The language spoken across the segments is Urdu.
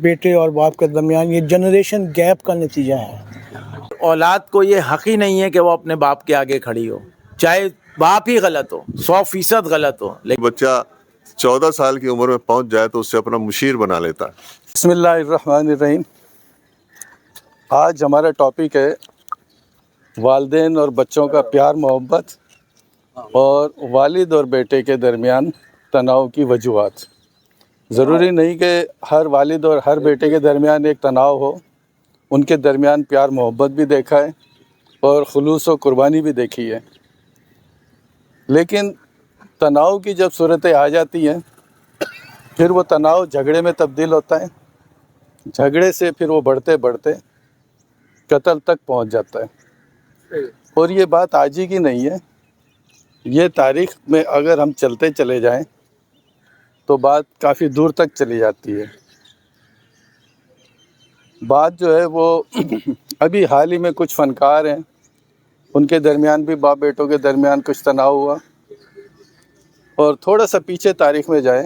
بیٹے اور باپ کے درمیان یہ جنریشن گیپ کا نتیجہ ہے۔ اولاد کو یہ حق ہی نہیں ہے کہ وہ اپنے باپ کے آگے کھڑی ہو، چاہے باپ ہی غلط ہو، 100% غلط ہو، لیکن بچہ 14 سال کی عمر میں پہنچ جائے تو اس سے اپنا مشیر بنا لیتا ہے۔ بسم اللہ الرحمن الرحیم۔ آج ہمارا ٹاپک ہے والدین اور بچوں کا پیار محبت اور والد اور بیٹے کے درمیان تناؤ کی وجوہات۔ ضروری نہیں کہ ہر والد اور ہر بیٹے کے درمیان ایک تناؤ ہو، ان کے درمیان پیار محبت بھی دیکھا ہے اور خلوص و قربانی بھی دیکھی ہے، لیکن تناؤ کی جب صورتیں آ جاتی ہیں پھر وہ تناؤ جھگڑے میں تبدیل ہوتا ہے، جھگڑے سے پھر وہ بڑھتے بڑھتے قتل تک پہنچ جاتا ہے۔ اور یہ بات آج ہی کی نہیں ہے، یہ تاریخ میں اگر ہم چلتے چلے جائیں تو بات کافی دور تک چلی جاتی ہے۔ بات جو ہے وہ ابھی حال ہی میں کچھ فنکار ہیں، ان کے درمیان بھی باپ بیٹوں کے درمیان کچھ تناؤ ہوا، اور تھوڑا سا پیچھے تاریخ میں جائیں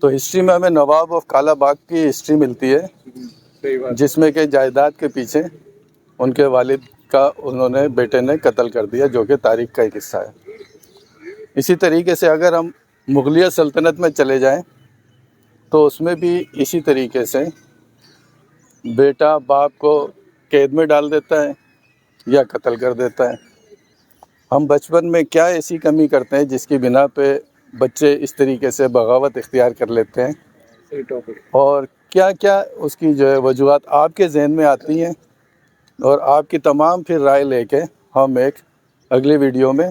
تو ہسٹری میں ہمیں نواب آف کالا باغ کی ہسٹری ملتی ہے، جس میں کہ جائیداد کے پیچھے ان کے والد کا انہوں نے بیٹے نے قتل کر دیا، جو کہ تاریخ کا ایک حصہ ہے۔ اسی طریقے سے اگر ہم مغلیہ سلطنت میں چلے جائیں تو اس میں بھی اسی طریقے سے بیٹا باپ کو قید میں ڈال دیتا ہے یا قتل کر دیتا ہے۔ ہم بچپن میں کیا ایسی کمی کرتے ہیں جس کی بنا پہ بچے اس طریقے سے بغاوت اختیار کر لیتے ہیں، اور کیا کیا اس کی جو ہے وجوہات آپ کے ذہن میں آتی ہیں، اور آپ کی تمام پھر رائے لے کے ہم ایک اگلی ویڈیو میں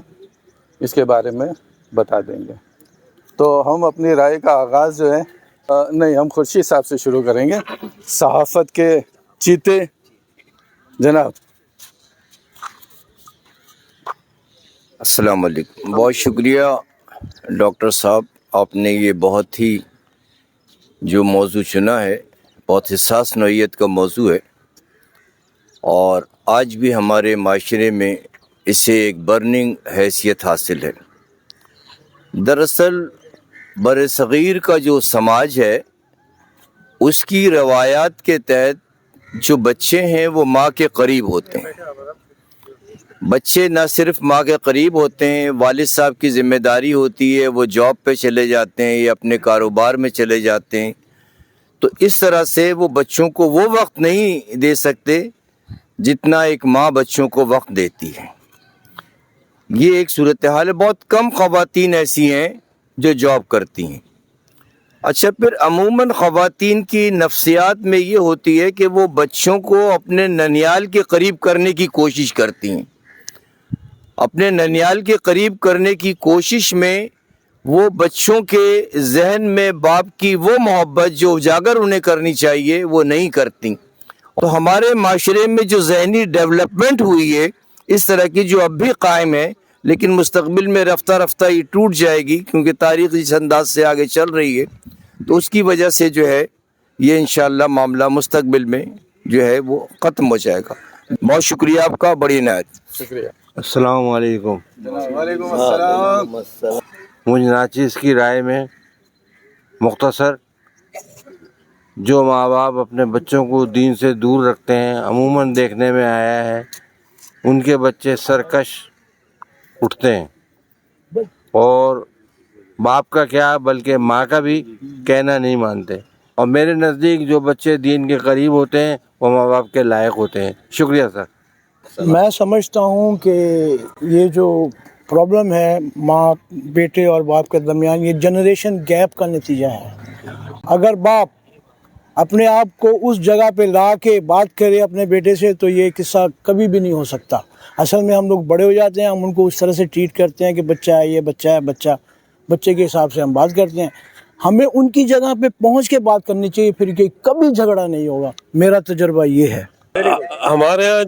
اس کے بارے میں بتا دیں گے۔ تو ہم اپنی رائے کا آغاز جو ہے نہیں، ہم خورشید صاحب سے شروع کریں گے، صحافت کے چیتے جناب۔ السلام علیکم، بہت شکریہ ڈاکٹر صاحب، آپ نے یہ بہت ہی جو موضوع چنا ہے بہت حساس نوعیت کا موضوع ہے، اور آج بھی ہمارے معاشرے میں اسے ایک برننگ حیثیت حاصل ہے۔ دراصل بر صغیر کا جو سماج ہے اس کی روایات کے تحت جو بچے ہیں وہ ماں کے قریب ہوتے ہیں۔ بچے نہ صرف ماں کے قریب ہوتے ہیں، والد صاحب کی ذمہ داری ہوتی ہے، وہ جاب پہ چلے جاتے ہیں یا اپنے کاروبار میں چلے جاتے ہیں، تو اس طرح سے وہ بچوں کو وہ وقت نہیں دے سکتے جتنا ایک ماں بچوں کو وقت دیتی ہے۔ یہ ایک صورتحال ہے، بہت کم خواتین ایسی ہیں جو جاب کرتی ہیں۔ اچھا، پھر عموماً خواتین کی نفسیات میں یہ ہوتی ہے کہ وہ بچوں کو اپنے ننیال کے قریب کرنے کی کوشش کرتی ہیں۔ اپنے ننیال کے قریب کرنے کی کوشش میں وہ بچوں کے ذہن میں باپ کی وہ محبت جو اجاگر انہیں کرنی چاہیے وہ نہیں کرتی۔ تو ہمارے معاشرے میں جو ذہنی ڈیولپمنٹ ہوئی ہے اس طرح کی، جو اب بھی قائم ہے لیکن مستقبل میں رفتہ رفتہ یہ ٹوٹ جائے گی، کیونکہ تاریخ اس انداز سے آگے چل رہی ہے، تو اس کی وجہ سے جو ہے یہ انشاءاللہ معاملہ مستقبل میں جو ہے وہ ختم ہو جائے گا۔ بہت شکریہ آپ کا، بڑی عنایت۔ شکریہ۔ السلام علیکم۔ وعلیکم السلام۔ مجھ ناچیز کی رائے میں مختصر، جو ماں باپ اپنے بچوں کو دین سے دور رکھتے ہیں، عموماً دیکھنے میں آیا ہے ان کے بچے سرکش اٹھتے ہیں، اور باپ کا کیا بلکہ ماں کا بھی کہنا نہیں مانتے، اور میرے نزدیک جو بچے دین کے قریب ہوتے ہیں وہ ماں باپ کے لائق ہوتے ہیں۔ شکریہ سر۔ میں سمجھتا ہوں کہ یہ جو پرابلم ہے ماں بیٹے اور باپ کے درمیان یہ جنریشن گیپ کا نتیجہ ہے۔ اگر باپ اپنے آپ کو اس جگہ پہ لا کے بات کرے اپنے بیٹے سے تو یہ قصہ کبھی بھی نہیں ہو سکتا۔ اصل میں ہم لوگ بڑے ہو جاتے ہیں، ہم ان کو اس طرح سے ٹریٹ کرتے ہیں کہ بچہ ہے، یہ بچہ ہے، بچے کے حساب سے ہم بات کرتے ہیں۔ ہمیں ان کی جگہ پہ پہنچ کے بات کرنی چاہیے، پھر کہ کبھی جھگڑا نہیں ہوگا۔ میرا تجربہ یہ ہے۔ ہمارے یہاں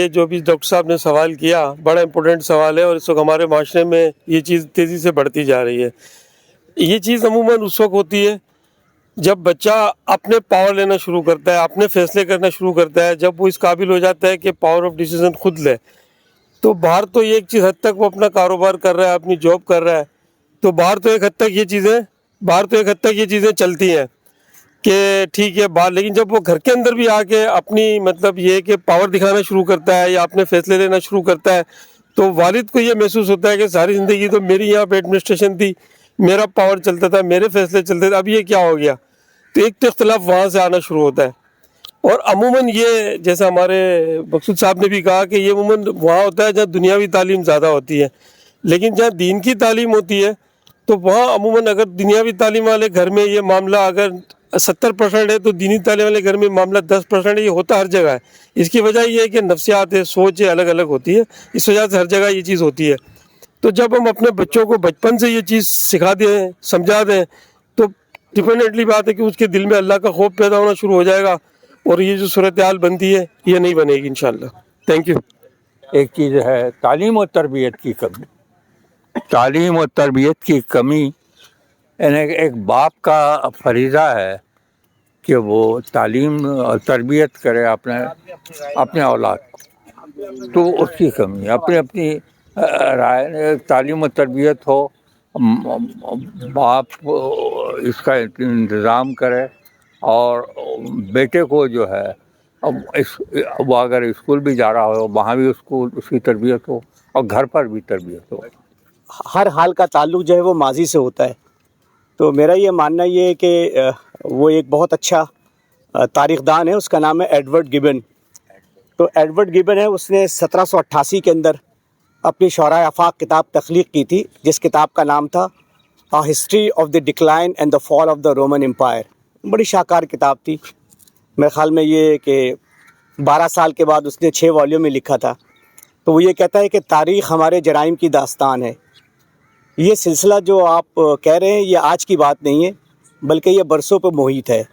جو بھی ڈاکٹر صاحب نے سوال کیا بڑا امپورٹنٹ سوال ہے، اور اس وقت ہمارے معاشرے میں یہ چیز تیزی سے بڑھتی جا رہی ہے۔ یہ چیز عموماً اس وقت ہوتی ہے جب بچہ اپنے پاور لینا شروع کرتا ہے، اپنے فیصلے کرنا شروع کرتا ہے، جب وہ اس قابل ہو جاتا ہے کہ پاور آف ڈیسیزن خود لے۔ تو باہر تو ایک چیز حد تک وہ اپنا کاروبار کر رہا ہے، اپنی جاب کر رہا ہے، تو باہر تو ایک حد تک یہ چیزیں چلتی ہیں، کہ ٹھیک ہے بات، لیکن جب وہ گھر کے اندر بھی آ کے اپنی مطلب یہ کہ پاور دکھانا شروع کرتا ہے یا اپنے فیصلے لینا شروع کرتا ہے، تو والد کو یہ محسوس ہوتا ہے کہ ساری زندگی تو میری یہاں پہ ایڈمنسٹریشن تھی، میرا پاور چلتا تھا، میرے فیصلے چلتے تھے، اب یہ کیا ہو گیا؟ تو ایک تو اختلاف وہاں سے آنا شروع ہوتا ہے۔ اور عموماً یہ جیسا ہمارے مقصود صاحب نے بھی کہا کہ یہ عموماً وہاں ہوتا ہے جہاں دنیاوی تعلیم زیادہ ہوتی ہے، لیکن جہاں دین کی تعلیم ہوتی ہے تو وہاں عموماً اگر دنیاوی تعلیم والے گھر میں یہ معاملہ اگر 70% ہے تو دینی تعلیم والے گھر میں معاملہ 10% ہے۔ یہ ہوتا ہر جگہ ہے۔ اس کی وجہ یہ ہے کہ نفسیات ہے، سوچ ہے، الگ الگ ہوتی ہے، اس وجہ سے ہر جگہ یہ چیز ہوتی ہے۔ تو جب ہم اپنے بچوں کو بچپن سے یہ چیز سکھا دیں، سمجھا دیں، تو ڈیفینیٹلی بات ہے کہ اس کے دل میں اللہ کا خوف پیدا ہونا شروع ہو جائے گا، اور یہ جو صورتحال بنتی ہے یہ نہیں بنے گی انشاءاللہ۔ Thank you. ایک چیز ہے تعلیم و تربیت کی کمی۔ تعلیم و تربیت کی کمی یعنی ایک باپ کا فریضہ ہے کہ وہ تعلیم اور تربیت کرے اپنے اولاد کو، تو اس کی کمی ہے۔ اپنی رائے تعلیم و تربیت ہو، باپ اس کا انتظام کرے، اور بیٹے کو جو ہے وہ اگر اسکول بھی جا رہا ہو وہاں بھی اس کی تربیت ہو، اور گھر پر بھی تربیت ہو۔ ہر حال کا تعلق جو ہے وہ ماضی سے ہوتا ہے، تو میرا یہ ماننا یہ ہے کہ وہ ایک بہت اچھا تاریخ دان ہے، اس کا نام ہے ایڈورڈ گبن۔ تو ایڈورڈ گبن ہے، اس نے 1788 کے اندر اپنی شعراء آفاق کتاب تخلیق کی تھی، جس کتاب کا نام تھا A History of the Decline and the Fall of the Roman Empire۔ بڑی شاہکار کتاب تھی۔ میرے خیال میں یہ کہ 12 سال کے بعد اس نے 6 والیوم میں لکھا تھا۔ تو وہ یہ کہتا ہے کہ تاریخ ہمارے جرائم کی داستان ہے۔ یہ سلسلہ جو آپ کہہ رہے ہیں یہ آج کی بات نہیں ہے، بلکہ یہ برسوں پہ محیط ہے۔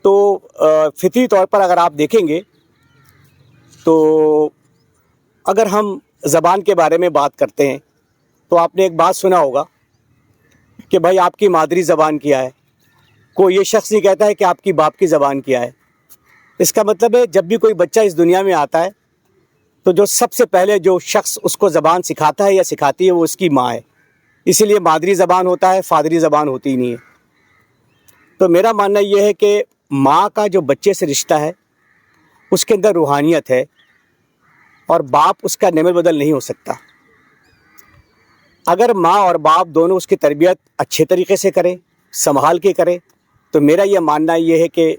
تو فطری طور پر اگر آپ دیکھیں گے تو اگر ہم زبان کے بارے میں بات کرتے ہیں تو آپ نے ایک بات سنا ہوگا کہ بھائی آپ کی مادری زبان کیا ہے، کوئی یہ شخص نہیں کہتا ہے کہ آپ کی باپ کی زبان کیا ہے۔ اس کا مطلب ہے جب بھی کوئی بچہ اس دنیا میں آتا ہے تو جو سب سے پہلے جو شخص اس کو زبان سکھاتا ہے یا سکھاتی ہے وہ اس کی ماں ہے۔ اسی لیے مادری زبان ہوتا ہے، فادری زبان ہوتی ہی نہیں ہے۔ تو میرا ماننا یہ ہے کہ ماں کا جو بچے سے رشتہ ہے اس کے اندر روحانیت ہے، اور باپ اس کا نعمت بدل نہیں ہو سکتا۔ اگر ماں اور باپ دونوں اس کی تربیت اچھے طریقے سے کریں، سنبھال کے کریں، تو میرا یہ ماننا یہ ہے کہ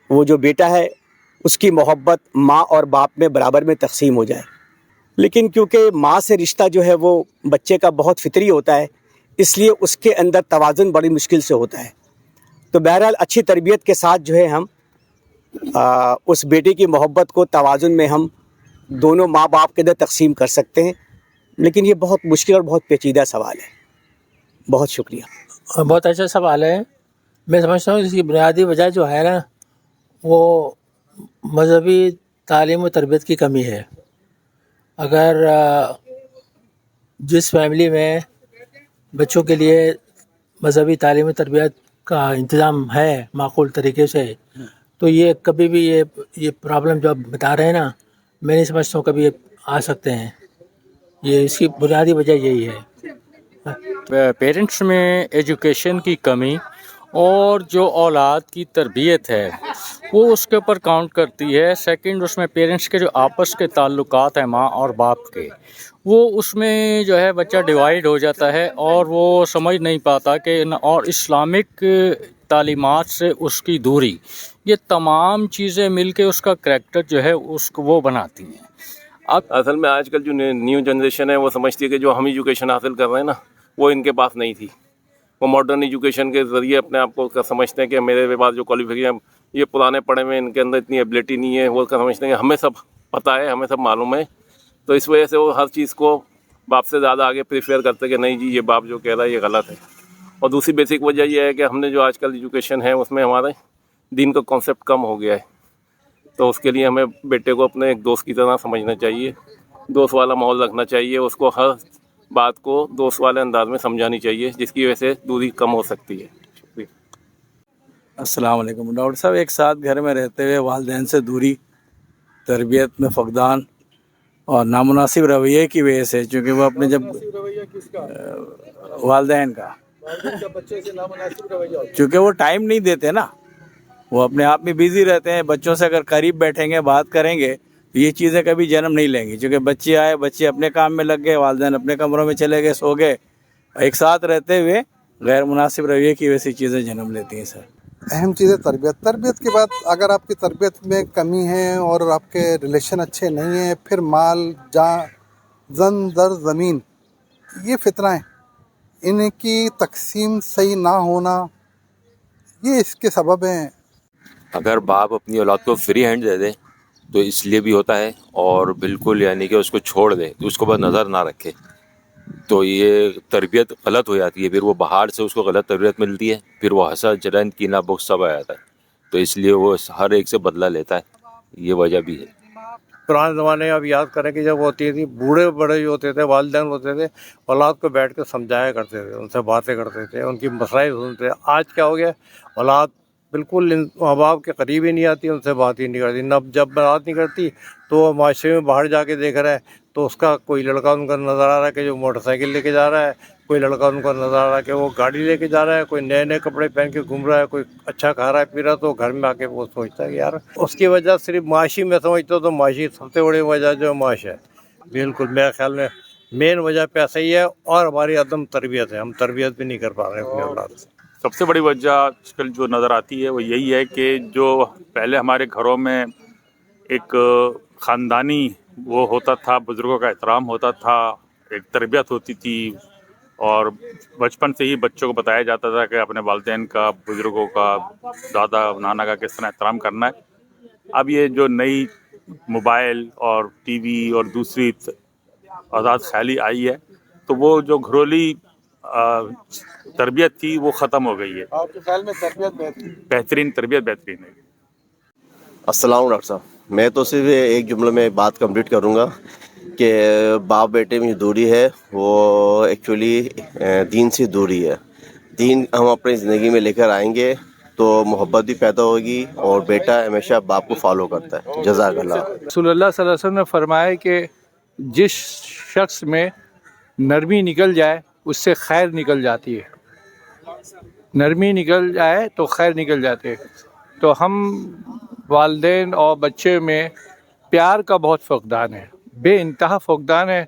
وہ جو بیٹا ہے اس کی محبت ماں اور باپ میں برابر میں تقسیم ہو جائے۔ لیکن کیونکہ ماں سے رشتہ جو ہے وہ بچے کا بہت فطری ہوتا ہے، اس لیے اس کے اندر توازن بڑی مشکل سے ہوتا ہے۔ تو بہرحال اچھی تربیت کے ساتھ جو ہے ہم اس بیٹے کی محبت کو توازن میں ہم دونوں ماں باپ کے اندر تقسیم کر سکتے ہیں، لیکن یہ بہت مشکل اور بہت پیچیدہ سوال ہے۔ بہت شکریہ۔ بہت اچھا سوال ہے۔ میں سمجھتا ہوں اس کی بنیادی وجہ جو ہے نا وہ مذہبی تعلیم و تربیت کی کمی ہے۔ اگر جس فیملی میں بچوں کے لیے مذہبی تعلیم و تربیت کا انتظام ہے معقول طریقے سے، تو یہ کبھی بھی یہ پرابلم جو آپ بتا رہے ہیں نا، میں نہیں سمجھتا ہوں کبھی آ سکتے ہیں۔ یہ اس کی بنیادی وجہ یہی ہے۔ پیرنٹس میں ایجوکیشن کی کمی اور جو اولاد کی تربیت ہے وہ اس کے اوپر کاؤنٹ کرتی ہے۔ سیکنڈ، اس میں پیرنٹس کے جو آپس کے تعلقات ہیں ماں اور باپ کے، وہ اس میں جو ہے بچہ ڈیوائیڈ ہو جاتا ہے، اور وہ سمجھ نہیں پاتا کہ اور اسلامک تعلیمات سے اس کی دوری، یہ تمام چیزیں مل کے اس کا کریکٹر جو ہے اس کو وہ بناتی ہیں۔ اب اصل میں آج کل جو نیو جنریشن ہے وہ سمجھتی ہے کہ جو ہم ایجوکیشن حاصل کر رہے ہیں نا وہ ان کے پاس نہیں تھی۔ وہ ماڈرن ایجوکیشن کے ذریعے اپنے آپ کو سمجھتے ہیں کہ میرے پاس جو کوالیفیکیشن، یہ پرانے پڑھے ہوئے ان کے اندر اتنی ایبلٹی نہیں ہے، وہ سمجھتے ہیں کہ ہمیں سب پتہ ہے، ہمیں سب معلوم ہے۔ تو اس وجہ سے وہ ہر چیز کو باپ سے زیادہ آگے پریفیئر کرتے کہ نہیں جی یہ باپ جو کہہ رہا ہے یہ غلط ہے۔ اور دوسری بیسک وجہ یہ ہے کہ ہم نے جو آج کل ایجوکیشن ہے اس میں ہمارے دین کا کانسیپٹ کم ہو گیا ہے۔ تو اس کے لیے ہمیں بیٹے کو اپنے ایک دوست کی طرح سمجھنا چاہیے، دوست والا ماحول رکھنا چاہیے، اس کو ہر بات کو دوست والے انداز میں سمجھانی چاہیے، جس کی وجہ سے دوری کم ہو سکتی ہے۔ شکریہ۔ السلام علیکم ڈاکٹر صاحب۔ ایک ساتھ گھر میں رہتے ہوئے والدین سے دوری، تربیت میں فقدان اور نامناسب رویے کی وجہ سے، چونکہ وہ اپنے جب والدین کا چونکہ وہ ٹائم نہیں دیتے نا، وہ اپنے آپ میں بیزی رہتے ہیں. بچوں سے اگر قریب بیٹھیں گے بات کریں گے تو یہ چیزیں کبھی جنم نہیں لیں گی, کیونکہ بچے آئے, بچے اپنے کام میں لگ گئے, والدین اپنے کمروں میں چلے گئے, سو گئے. ایک ساتھ رہتے ہوئے غیر مناسب رویے کی ویسی چیزیں جنم لیتی ہیں. سر اہم چیز ہے تربیت کے بعد اگر آپ کی تربیت میں کمی ہے اور آپ کے ریلیشن اچھے نہیں ہیں, پھر مال زن در زمین یہ فتنہ ہیں, ان کی تقسیم صحیح نہ ہونا یہ اس کے سبب ہیں. اگر باپ اپنی اولاد کو فری ہینڈ دے دے تو اس لیے بھی ہوتا ہے, اور بالکل یعنی کہ اس کو چھوڑ دے, اس کو بس نظر نہ رکھے, تو یہ تربیت غلط ہو جاتی ہے. پھر وہ باہر سے اس کو غلط تربیت ملتی ہے, پھر وہ حسد جلن کینہ بغض سب آ جاتا ہے. تو اس لیے وہ ہر ایک سے بدلہ لیتا ہے, یہ وجہ بھی ہے. پرانے زمانے اب یاد کریں کہ جب ہوتی تھی, بوڑھے بڑے جو ہوتے تھے, والدین ہوتے تھے, اولاد کو بیٹھ کے سمجھایا کرتے تھے, ان سے باتیں کرتے تھے, ان کی مسائل سنتے. آج کیا ہو گیا, اولاد بالکل ماں باپ کے قریب ہی نہیں آتی, ان سے بات ہی نہیں کرتی. جب بات نہیں کرتی تو معاشرے میں باہر جا کے دیکھ رہا ہے تو اس کا کوئی لڑکا ان کا نظر آ رہا ہے کہ جو موٹر سائیکل لے کے جا رہا ہے, کوئی لڑکا ان کا نظر آ رہا ہے کہ وہ گاڑی لے کے جا رہا ہے, کوئی نئے نئے کپڑے پہن کے گھوم رہا ہے, کوئی اچھا کھا رہا ہے پی رہا ہے. تو گھر میں آ کے وہ سوچتا ہے کہ یار اس کی وجہ صرف معاشی میں سمجھتا ہوں تو معاشی سب سے بڑی وجہ جو معاش ہے. بالکل میرے خیال میں مین وجہ پیسہ ہی ہے, اور ہماری عدم تربیت ہے, ہم تربیت بھی نہیں کر پا رہے ہیں اپنے اولاد سے. سب سے بڑی وجہ آج کل جو نظر آتی ہے وہ یہی ہے کہ جو پہلے ہمارے گھروں میں ایک خاندانی وہ ہوتا تھا, بزرگوں کا احترام ہوتا تھا, ایک تربیت ہوتی تھی, اور بچپن سے ہی بچوں کو بتایا جاتا تھا کہ اپنے والدین کا, بزرگوں کا, دادا نانا کا کس طرح احترام کرنا ہے. اب یہ جو نئی موبائل اور ٹی وی اور دوسری آزاد خیالی آئی ہے تو وہ جو گھرولی تربیت تھی وہ ختم ہو گئی ہے. آپ کے خیال میں تربیت بہترین تربیت بہترین ہے. السلام علیکم ڈاکٹر صاحب, میں تو صرف ایک جملے میں بات کمپلیٹ کروں گا کہ باپ بیٹے میں جو دوری ہے وہ ایکچولی دین سے دوری ہے. دین ہم اپنی زندگی میں لے کر آئیں گے تو محبت بھی پیدا ہوگی, اور بیٹا ہمیشہ باپ کو فالو کرتا ہے. جزاک اللہ. رسول اللہ صلی اللہ علیہ وسلم نے فرمایا کہ جس شخص میں نرمی نکل جائے اس سے خیر نکل جاتی ہے. نرمی نکل جائے تو خیر نکل جاتے ہے. تو ہم والدین اور بچے میں پیار کا بہت فقدان ہے, بے انتہا فقدان ہے.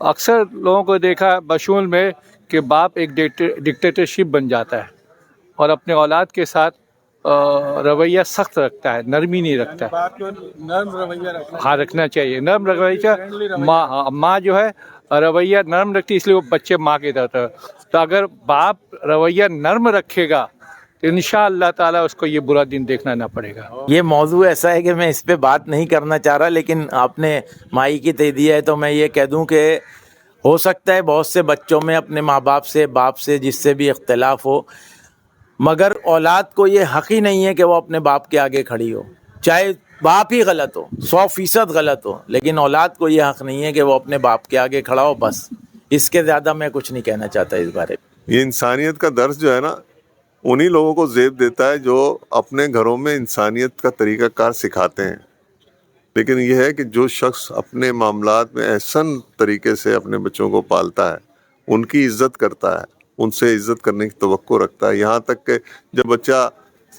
اکثر لوگوں کو دیکھا بشمول میں کہ باپ ایک ڈکٹیٹرشپ بن جاتا ہے اور اپنے اولاد کے ساتھ رویہ سخت رکھتا ہے, نرمی نہیں رکھتا ہے. نرم رویہ رکھنا, ہاں رکھنا چاہیے نرم رویہ. ماں جو ہے رویہ نرم رکھتی, اس لیے وہ بچے ماں کے طرف. تو اگر باپ رویہ نرم رکھے گا تو انشاءاللہ تعالیٰ اس کو یہ برا دن دیکھنا نہ پڑے گا. یہ موضوع ایسا ہے کہ میں اس پہ بات نہیں کرنا چاہ رہا, لیکن آپ نے مائی کی تہدیہ ہے تو میں یہ کہہ دوں کہ ہو سکتا ہے بہت سے بچوں میں اپنے ماں باپ سے, باپ سے, جس سے بھی اختلاف ہو, مگر اولاد کو یہ حق ہی نہیں ہے کہ وہ اپنے باپ کے آگے کھڑی ہو. چاہے باپ ہی غلط ہو, 100% غلط ہو, لیکن اولاد کو یہ حق نہیں ہے کہ وہ اپنے باپ کے آگے کھڑا ہو. بس اس کے زیادہ میں کچھ نہیں کہنا چاہتا اس بارے میں. یہ انسانیت کا درس جو ہے نا, انہی لوگوں کو زیب دیتا ہے جو اپنے گھروں میں انسانیت کا طریقہ کار سکھاتے ہیں. لیکن یہ ہے کہ جو شخص اپنے معاملات میں احسن طریقے سے اپنے بچوں کو پالتا ہے, ان کی عزت کرتا ہے, ان سے عزت کرنے کی توقع رکھتا ہے, یہاں تک کہ جب بچہ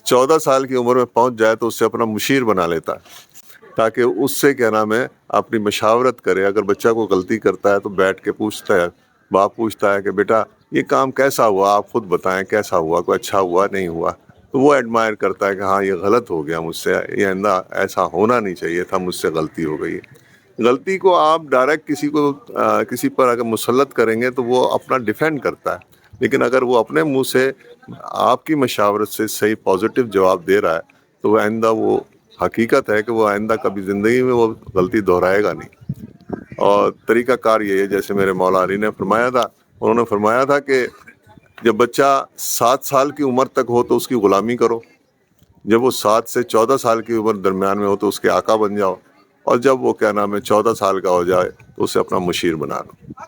14 سال کی عمر میں پہنچ جائے تو اس سے اپنا مشیر بنا لیتا ہے تاکہ اس سے کیا نام ہے اپنی مشاورت کرے. اگر بچہ کو غلطی کرتا ہے تو بیٹھ کے پوچھتا ہے, باپ پوچھتا ہے کہ بیٹا یہ کام کیسا ہوا, آپ خود بتائیں کیسا ہوا, کوئی اچھا ہوا نہیں ہوا. تو وہ ایڈمائر کرتا ہے کہ ہاں یہ غلط ہو گیا مجھ سے, یہ آئندہ ایسا ہونا نہیں چاہیے تھا, مجھ سے غلطی ہو گئی. غلطی کو آپ ڈائریکٹ کسی پر اگر مسلط کریں گے تو وہ اپنا ڈیفینڈ کرتا ہے, لیکن اگر وہ اپنے منہ سے آپ کی مشاورت سے صحیح پازیٹیو جواب دے رہا ہے تو وہ آئندہ, وہ حقیقت ہے کہ وہ آئندہ کبھی زندگی میں وہ غلطی دہرائے گا نہیں. اور طریقہ کار یہ ہے جیسے میرے مولا علی نے فرمایا تھا, انہوں نے فرمایا تھا کہ جب بچہ 7 سال کی عمر تک ہو تو اس کی غلامی کرو, جب وہ 7 سے 14 سال کی عمر درمیان میں ہو تو اس کے آقا بن جاؤ, اور جب وہ کیا نام ہے 14 سال کا ہو جائے تو اسے اپنا مشیر بنا لو.